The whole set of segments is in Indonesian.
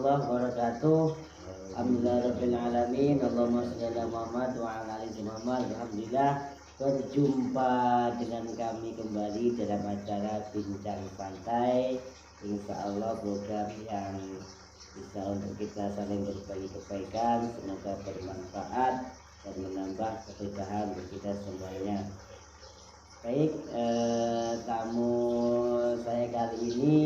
warahmatullahi wabarakatuh. Alhamdulillahirabbil alamin. Allahumma shalli ala Muhammad wa ala ali Muhammad. Alhamdulillah berjumpa dengan kami kembali dalam acara Bincang Santai. Insya Allah program yang bisa untuk kita saling berbagi kebaikan, semoga bermanfaat dan menambah keberkahan untuk kita semuanya. Baik, tamu saya kali ini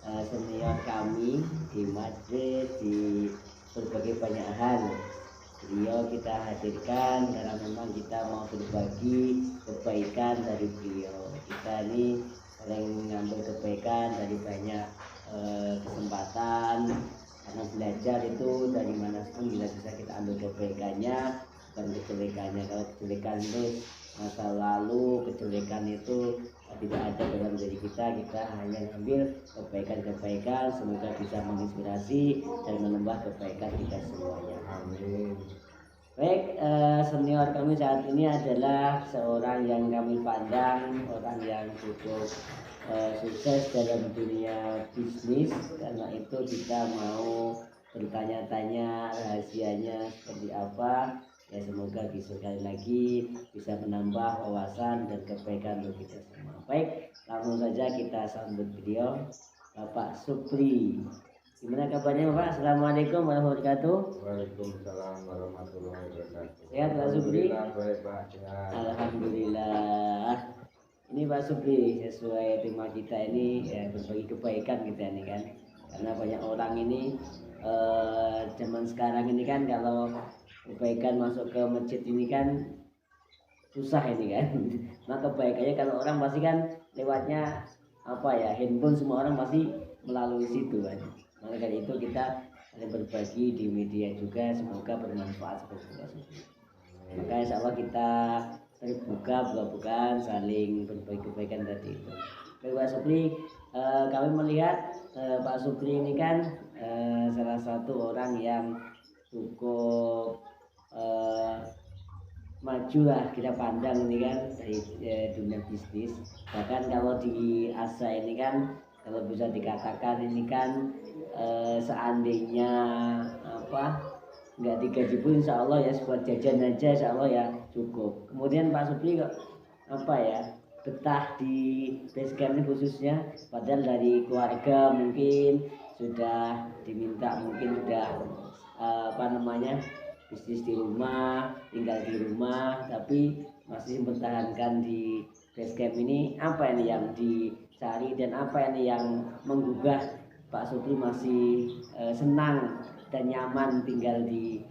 senior kami di Madrid di berbagai banyak hal. Beliau kita hadirkan karena memang kita mau berbagi kebaikan dari beliau. Kita ini sering mengambil kebaikan dari banyak kesempatan, karena belajar itu dari mana pun bila bisa kita ambil kebaikannya dan kejelekannya. Kalau kejelekan itu masa lalu, kejelekan itu tidak ada dalam diri kita hanya ambil kebaikan-kebaikan, semoga bisa menginspirasi dan menambah kebaikan kita semuanya. Amin. Baik, senior kami saat ini adalah seorang yang kami pandang orang yang cukup sukses dalam dunia bisnis. Karena itu kita mau bertanya-tanya rahasianya seperti apa. Ya semoga bisa sekali lagi bisa menambah wawasan dan kebaikan untuk kita semua. Baik, langsung saja kita sambut beliau, Bapak Supri. Gimana kabarnya Bapak? Assalamualaikum warahmatullahi wabarakatuh. Waalaikumsalam warahmatullahi wabarakatuh. Sehat Pak Supri? Baik Pak, sehat. Alhamdulillah. Ini Pak Supri, sesuai tema kita ini ya, berbagi kebaikan kita ini kan. Karena banyak orang ini zaman sekarang ini kan kalau kebaikan masuk ke masjid ini kan susah ini kan. Maka kebaikannya kalau orang pasti kan lewatnya apa ya, handphone, semua orang pasti melalui situ kan. Maka dari itu kita berbagi di media juga, semoga bermanfaat seperti itu. Maka insya Allah kita terbuka bukan saling berbagi kebaikan tadi itu. Baik Pak Supri, kami melihat Pak Supri ini kan salah satu orang yang cukup maju lah kita pandang ini kan dari dunia bisnis. Bahkan kalau di Asa ini kan kalau bisa dikatakan ini kan seandainya apa nggak digaji pun insya Allah ya buat jajan aja insya Allah ya cukup. Kemudian Pak Supri kok apa ya betah di basecamp ini khususnya, padahal dari keluarga mungkin sudah diminta, mungkin sudah apa namanya bisnis di rumah, tinggal di rumah, tapi masih mempertahankan di basecamp ini. Apa ini yang dicari dan apa ini yang menggugah Pak Supri masih senang dan nyaman tinggal di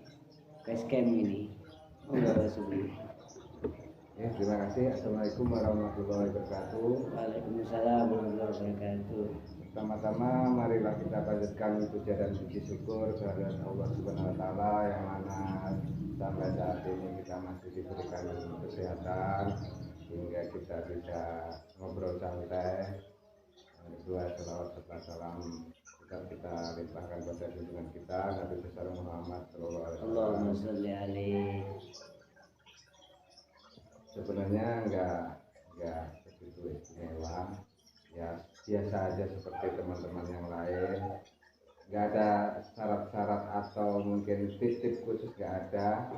basecamp ini? Pak Supri. Ya, terima kasih. Assalamualaikum warahmatullahi wabarakatuh. Waalaikumsalam warahmatullahi wabarakatuh. Pertama-tama marilah kita panjatkan puja dan puji syukur kehadirat Allah Subhanahu wa taala yang mana sampai saat ini kita masih diberikan kesehatan hingga kita bisa ngobrol santai. Dua selawat serta salam kita limpahkan pada junjungan kita Nabi besar Muhammad sallallahu alaihi wasallam. Allahumma sholli alaihi. Sebenarnya enggak begitu istimewa, ya biasa aja seperti teman-teman yang lain. Enggak ada syarat-syarat atau mungkin tip-tip khusus, enggak ada.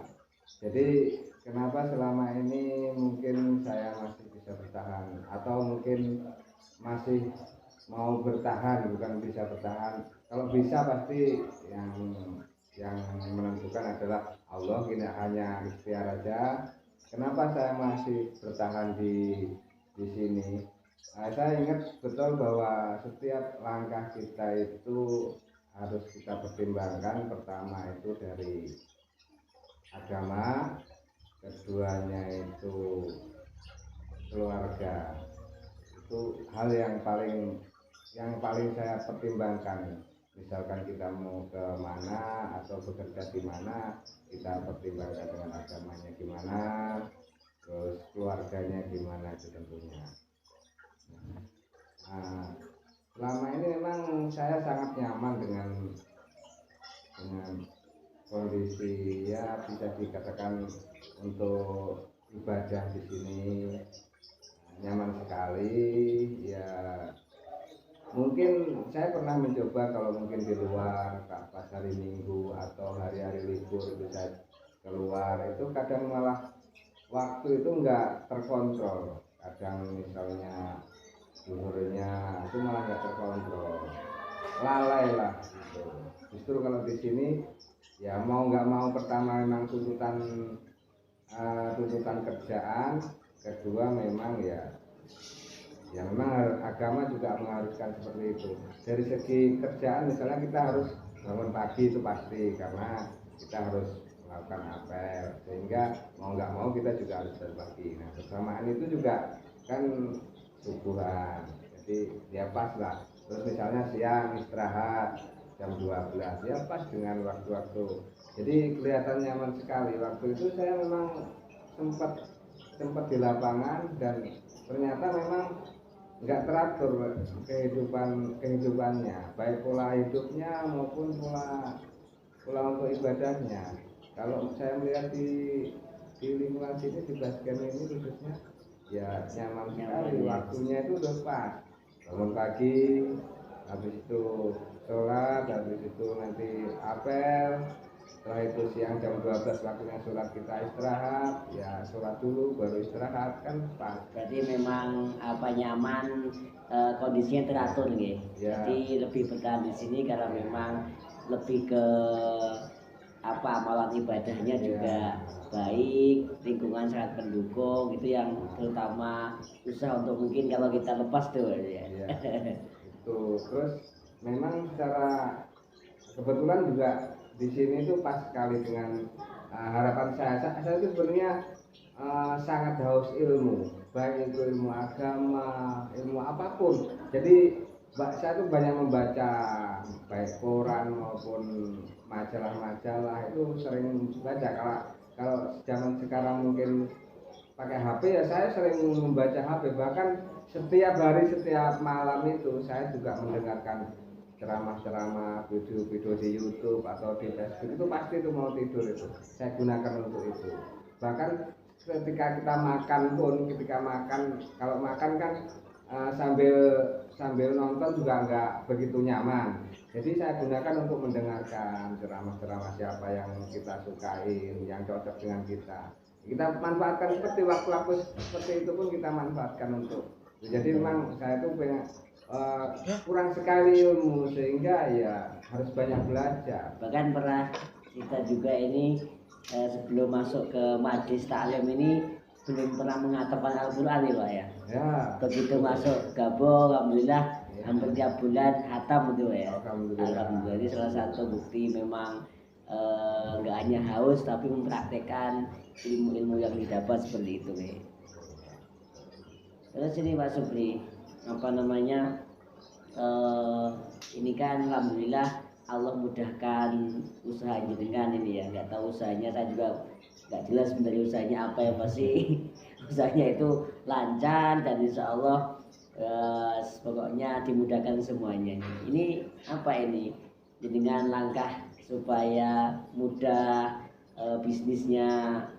Jadi kenapa selama ini mungkin saya masih bisa bertahan atau mungkin masih mau bertahan, bukan bisa bertahan. Kalau bisa pasti yang menentukan adalah Allah, ini hanya ikhtiar aja. Kenapa saya masih bertahan di sini? Saya ingat betul bahwa setiap langkah kita itu harus kita pertimbangkan. Pertama itu dari agama, keduanya itu keluarga. Itu hal yang paling saya pertimbangkan. Misalkan kita mau ke mana atau bekerja di mana, kita pertimbangkan dengan agamanya gimana, terus keluarganya gimana itu tentunya. Nah, selama ini memang saya sangat nyaman dengan kondisi, ya bisa dikatakan untuk ibadah di sini nyaman sekali. Ya mungkin saya pernah mencoba kalau mungkin di luar pas hari Minggu atau hari-hari libur itu saya keluar, itu kadang malah waktu itu nggak terkontrol. Kadang misalnya zuhurnya itu malah nggak terkontrol, lalai lah gitu. Justru kalau di sini ya mau nggak mau, pertama memang tuntutan kerjaan, kedua memang ya memang agama juga mengharuskan seperti itu. Dari segi kerjaan misalnya kita harus bangun pagi, itu pasti karena kita harus melakukan apel, sehingga mau nggak mau kita juga harus berbagi. Nah bersamaan itu juga kan subuhan, jadi ya pas lah. Terus misalnya siang istirahat jam 12 ya pas dengan waktu-waktu, jadi kelihatan nyaman sekali. Waktu itu saya memang sempat sempat di lapangan, dan ternyata memang nggak teratur kehidupannya, baik pola hidupnya maupun pola pola untuk ibadahnya. Kalau saya melihat di lingkungan sini, di Basken ini khususnya, ya nyaman sekali. Waktunya itu udah pas, bangun pagi, habis itu sholat, habis itu nanti apel, setelah itu siang jam 12 waktunya sholat, kita istirahat, ya sholat dulu baru istirahat, kan pas. Berarti memang apa nyaman, kondisinya teratur nih. Ya. Jadi lebih bertahan di sini karena memang lebih ke apa amalan ibadahnya juga baik, lingkungan sangat mendukung, itu yang terutama susah untuk mungkin kalau kita lepas tuh ya. Iya, itu terus memang secara kebetulan juga di sini itu pas sekali dengan harapan saya itu sebenarnya sangat haus ilmu, baik itu ilmu agama, ilmu apapun. Jadi saya tuh banyak membaca baik koran maupun majalah-majalah, itu sering baca. Kalau zaman sekarang mungkin pakai HP, ya saya sering membaca HP. Bahkan setiap hari, setiap malam itu saya juga mendengarkan ceramah-ceramah, video-video di YouTube atau di Facebook. Itu pasti itu mau tidur itu saya gunakan untuk itu. Bahkan ketika kita makan pun, kalau makan kan sambil nonton juga nggak begitu nyaman. Jadi saya gunakan untuk mendengarkan ceramah-ceramah siapa yang kita sukai, yang cocok dengan kita. Kita manfaatkan seperti waktu-waktu seperti itu pun kita manfaatkan untuk. Jadi memang saya itu kurang sekali ilmu, sehingga ya harus banyak belajar. Bahkan pernah kita juga ini sebelum masuk ke Majlis Taklim ini belum pernah mengatakan Al-Quran nih Pak ya. Begitu masuk gabung, alhamdulillah hampir tiap bulan hatam gitu ya. Alhamdulillah. Ini salah satu bukti memang nggak hanya haus tapi mempraktekkan ilmu-ilmu yang didapat seperti itu nih. Terus ini Pak Supri, apa namanya, ini kan alhamdulillah Allah mudahkan usaha jenengan ini ya. Nggak tahu usahanya, saya juga nggak jelas sebenarnya usahanya apa ya, pasti usahanya itu lancar dan insya Allah pokoknya dimudahkan semuanya. Ini apa ini dengan langkah supaya mudah, bisnisnya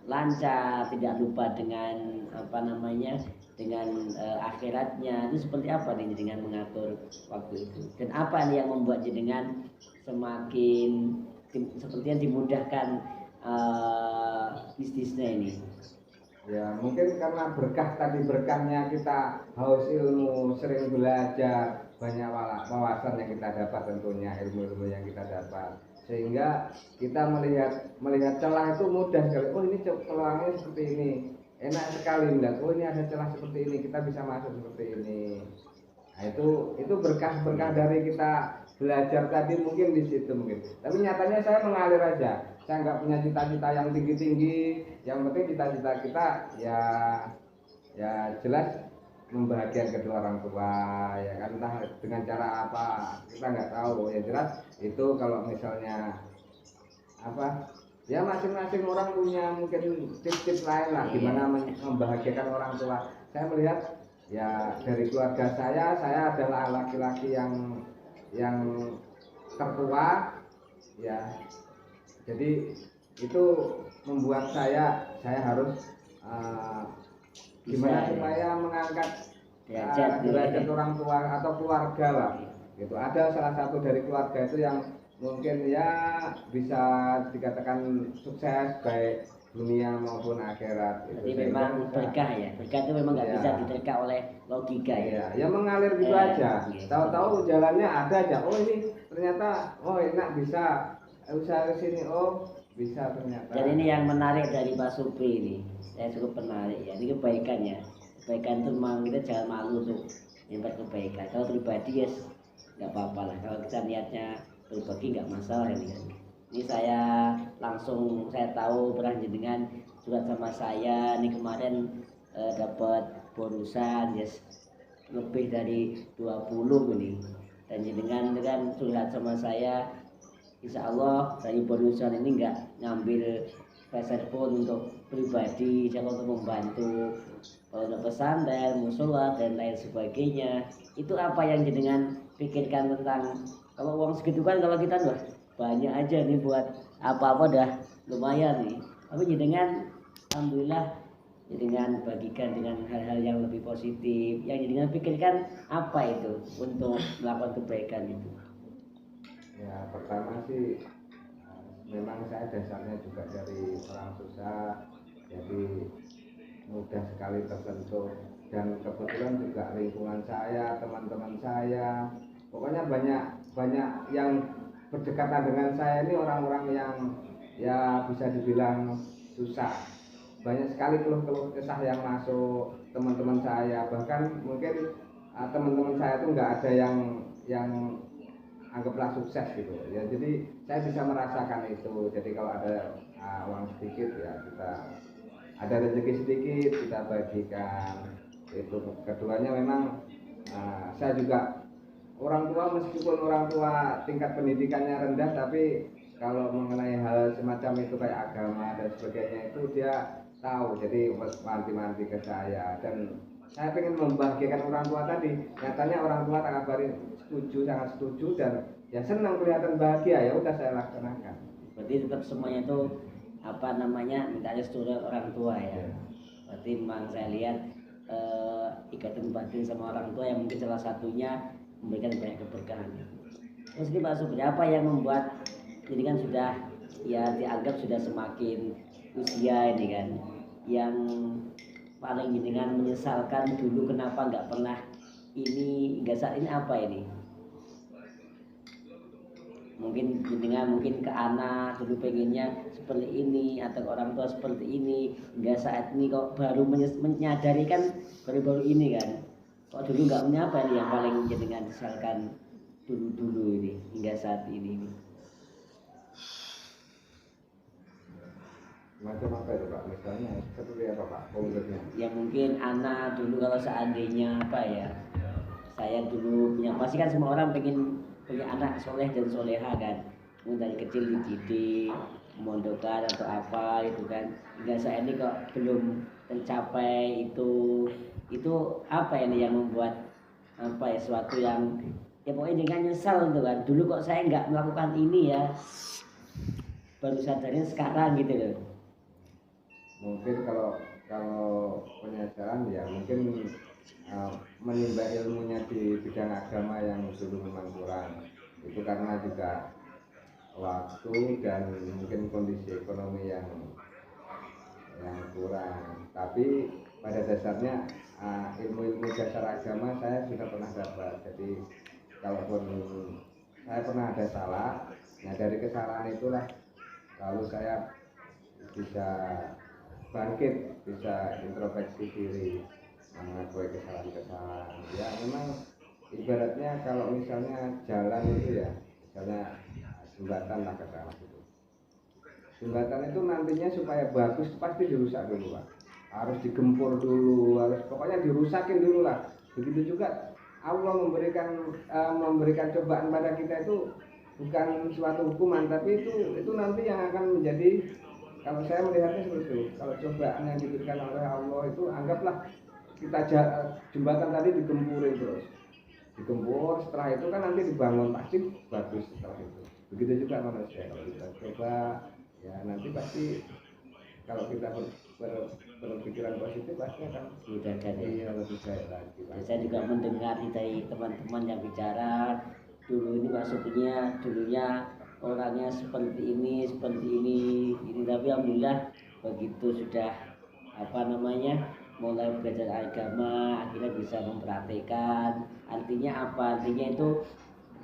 lancar, tidak lupa dengan apa namanya, dengan akhiratnya, itu seperti apa nih dengan mengatur waktu itu, dan apa nih yang membuat jenengan semakin sepertinya dimudahkan bisnisnya ini? Ya mungkin karena berkahnya kita haus ilmu, sering belajar, banyak wawasan yang kita dapat, tentunya ilmu-ilmu yang kita dapat, sehingga kita melihat celah itu mudah sekali. Oh ini peluangnya seperti ini, enak sekali melihat. Oh ini ada celah seperti ini, kita bisa masuk seperti ini. Nah itu berkah dari kita belajar tadi, mungkin di situ mungkin. Tapi nyatanya saya mengalir aja. Saya nggak punya cita-cita yang tinggi-tinggi. Yang penting cita-cita kita ya jelas membahagiakan kedua orang tua, ya kan, entah dengan cara apa kita nggak tahu. Ya jelas itu kalau misalnya apa, ya masing-masing orang punya mungkin tips-tips lain lah gimana membahagiakan orang tua. Saya melihat ya dari keluarga saya adalah laki-laki yang tertua, ya. Jadi itu membuat saya harus gimana supaya mengangkat derajat orang tua atau keluarga lah gitu. Ada salah satu dari keluarga itu yang mungkin ya bisa dikatakan sukses baik dunia maupun akhirat itu. Jadi memang berkah ya, berkah itu memang nggak bisa diterka oleh logika ya. Ya mengalir gitu aja. Tahu-tahu jalannya ada aja. Oh ini ternyata enak bisa usaha ke sini, bisa ternyata. Dan ini yang menarik dari Pak Supri ini, saya cukup menarik ya. Ini kebaikannya. Kebaikan itu memang kita jangan malu untuk nyimpan kebaikan. Kalau pribadi ya nggak apa-apa lah. Kalau kita niatnya berbagi nggak masalah ini kan. Ini saya langsung saya tahu pernah jenengan surat sama saya. Ini kemarin dapat bonusan yes, lebih dari 20 ini. Dan jenengan kan surat sama saya. Insya Allah dari bonusan ini nggak ngambil peserpun untuk pribadi, siapa untuk membantu kalau untuk pesantren, musola dan lain sebagainya. Itu apa yang jenengan pikirkan tentang kalau uang segitu kan kalau kita wah banyak aja nih buat apa-apa dah lumayan nih. Tapi jenengan alhamdulillah jenengan bagikan dengan hal-hal yang lebih positif. Yang jenengan pikirkan apa itu untuk melakukan kebaikan itu? Ya pertama sih memang saya dasarnya juga dari orang susah, jadi mudah sekali tersentuh, dan kebetulan juga lingkungan saya, teman-teman saya, pokoknya banyak yang berdekatan dengan saya ini orang-orang yang ya bisa dibilang susah. Banyak sekali keluh-keluh kesah yang masuk teman-teman saya, bahkan mungkin teman-teman saya itu nggak ada yang anggaplah sukses gitu ya. Jadi saya bisa merasakan itu. Jadi kalau ada uang sedikit ya kita ada rezeki sedikit kita bagikan itu. Keduanya memang saya juga orang tua, meskipun orang tua tingkat pendidikannya rendah, tapi kalau mengenai hal semacam itu kayak agama dan sebagainya itu dia tahu. Jadi manti-manti ke saya, dan saya ingin membahagiakan orang tua tadi. Nyatanya orang tua tak kabarin setuju, sangat setuju, dan ya senang kelihatan bahagia, ya udah saya laksanakan. Berarti tetap semuanya itu apa namanya mintanya setuju orang tua ya. Berarti memang saya lihat ikatan batin sama orang tua yang mungkin salah satunya memberikan banyak keberkahan. Terus ini Pak Supri, apa yang membuat ini kan sudah ya dianggap sudah semakin usia ini kan, yang paling jenengan menyesalkan dulu kenapa nggak pernah ini hingga saat ini apa ini? Mungkin jenengan mungkin ke anak dulu pengennya seperti ini atau orang tua seperti ini, hingga saat ini kok baru menyadari kan baru-baru ini kan, kok dulu nggak punya apa ini yang paling jenengan sesalkan dulu ini hingga saat ini. Macam apa itu Pak? Misalnya seperti apa Pak konkretnya? Ya mungkin anak dulu kalau seandainya apa ya, saya dulu punya, pasti kan semua orang pengen punya anak soleh dan soleha kan, dari kecil dididik mondokkan atau apa itu kan, hingga saat ini kok belum tercapai itu apa ini yang membuat apa ya, suatu yang ya pokoknya dengan nyesal gitu kan, dulu kok saya nggak melakukan ini ya, baru sadarnya sekarang gitu loh. Mungkin kalau penyesalan ya mungkin menimba ilmunya di bidang agama yang dulu memang kurang. Itu karena juga waktu dan mungkin kondisi ekonomi yang kurang. Tapi pada dasarnya ilmu-ilmu dasar agama saya sudah pernah dapat. Jadi kalaupun saya pernah ada salah, nah dari kesalahan itulah lalu saya bisa bangkit, bisa introspeksi diri, mengakui kesalahan-kesalahan. Ya memang ibaratnya kalau misalnya jalan itu ya, misalnya jembatan lah katakanlah itu. Jembatan itu nantinya supaya bagus pasti dirusak dulu Pak. Harus digempur dulu, harus pokoknya dirusakin dulu lah. Begitu juga Allah memberikan cobaan pada kita itu bukan suatu hukuman, tapi itu nanti yang akan menjadi, kalau saya melihatnya seperti itu. Kalau cobaan yang diberikan oleh Allah itu anggaplah kita jembatan tadi digempurin terus, digempur, setelah itu kan nanti dibangun pasti bagus setelah itu. Begitu juga manusia, kalau kita coba ya nanti pasti kalau kita berpikiran positif pasti akan dimudahkan ya. iya lebih baik lagi. Saya juga mendengar dari teman-teman yang bicara dulu ini maksudnya dulunya orangnya seperti ini, tapi alhamdulillah begitu sudah apa namanya mulai belajar agama akhirnya bisa memperhatikan. Artinya apa? Artinya itu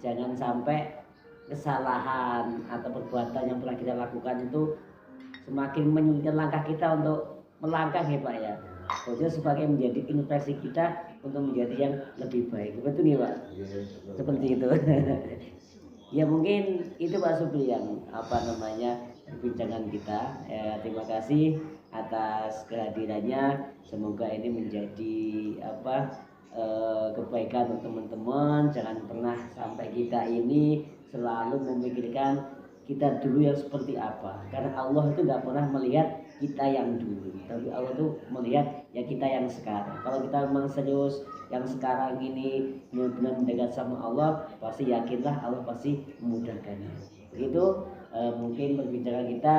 jangan sampai kesalahan atau perbuatan yang pernah kita lakukan itu semakin menyulitkan langkah kita untuk melangkah ya Pak ya. Maksudnya sebagai menjadi inspirasi kita untuk menjadi yang lebih baik. Betul nih Pak? Seperti itu. Ya mungkin itu Pak Supri yang apa namanya perbincangan kita. Terima kasih atas kehadirannya. Semoga ini menjadi apa kebaikan untuk teman-teman. Jangan pernah sampai kita ini selalu memikirkan kita dulu yang seperti apa, karena Allah itu nggak pernah melihat kita yang dulu, tapi Allah tuh melihat ya kita yang sekarang. Kalau kita memang serius yang sekarang ini benar-benar mendekat sama Allah, pasti yakinlah Allah pasti memudahkannya. Begitu mungkin perbincangan kita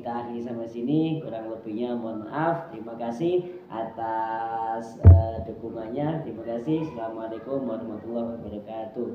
akhiri sampai sini, kurang lebihnya mohon maaf. Terima kasih atas dukungannya. Terima kasih. Assalamualaikum warahmatullahi wabarakatuh.